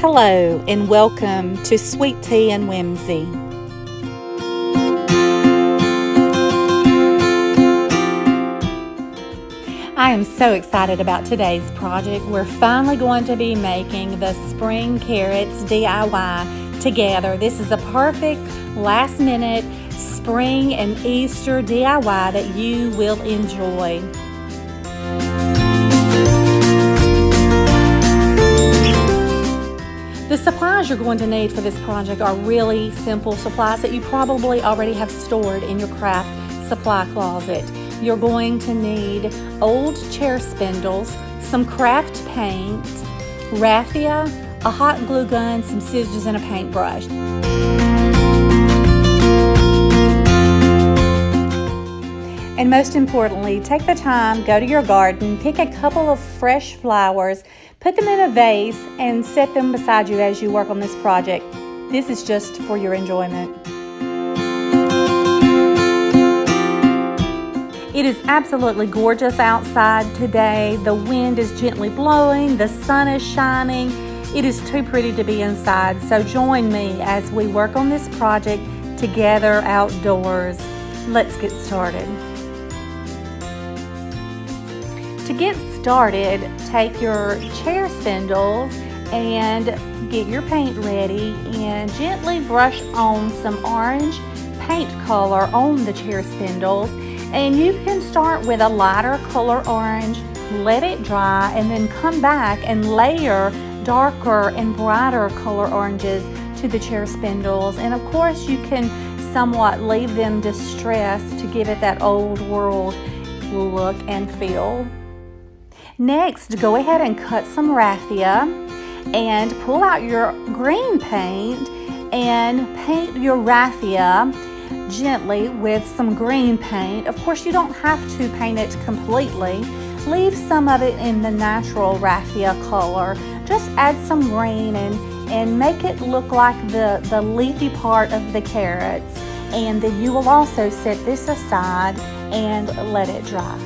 Hello and welcome to Sweet Tea and Whimsy. I am so excited about today's project. We're finally going to be making the spring carrots DIY together. This is a perfect last minute spring and Easter DIY that you will enjoy. The supplies you're going to need for this project are really simple supplies that you probably already have stored in your craft supply closet. You're going to need old chair spindles, some craft paint, raffia, a hot glue gun, some scissors, and a paintbrush. And most importantly, take the time, go to your garden, pick a couple of fresh flowers, put them in a vase, and set them beside you as you work on this project. This is just for your enjoyment. It is absolutely gorgeous outside today. The wind is gently blowing, the sun is shining. It is too pretty to be inside, so join me as we work on this project together outdoors. Let's get started. To get started, take your chair spindles and get your paint ready and gently brush on some orange paint color on the chair spindles. And you can start with a lighter color orange, let it dry, and then come back and layer darker and brighter color oranges to the chair spindles. And of course you can somewhat leave them distressed to give it that old world look and feel. Next, go ahead and cut some raffia and pull out your green paint and paint your raffia gently with some green paint. Of course, you don't have to paint it completely. Leave some of it in the natural raffia color. Just add some green and make it look like the leafy part of the carrots. And then you will also set this aside and let it dry.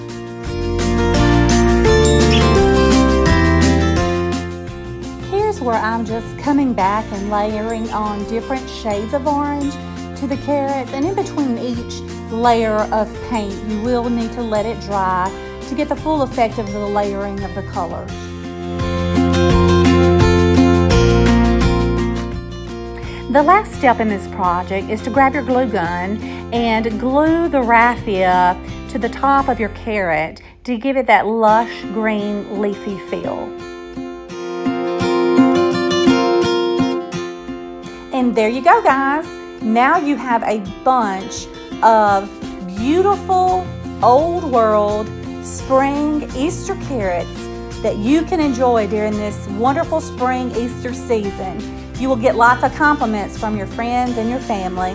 Here's where I'm just coming back and layering on different shades of orange to the carrots, and in between each layer of paint you will need to let it dry to get the full effect of the layering of the colors. The last step in this project is to grab your glue gun and glue the raffia to the top of your carrot to give it that lush green leafy feel. And there you go, guys. Now you have a bunch of beautiful old world spring Easter carrots that you can enjoy during this wonderful spring Easter season. You will get lots of compliments from your friends and your family.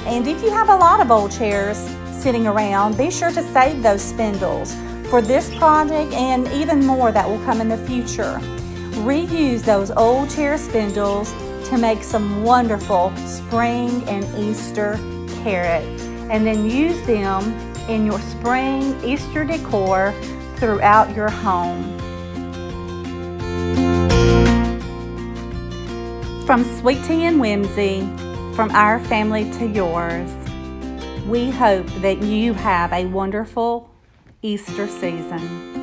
And if you have a lot of old chairs sitting around, be sure to save those spindles for this project and even more that will come in the future. Reuse those old chair spindles to make some wonderful spring and Easter carrots, and then use them in your spring Easter decor throughout your home. From Sweet Tea and Whimsy, from our family to yours, we hope that you have a wonderful Easter season.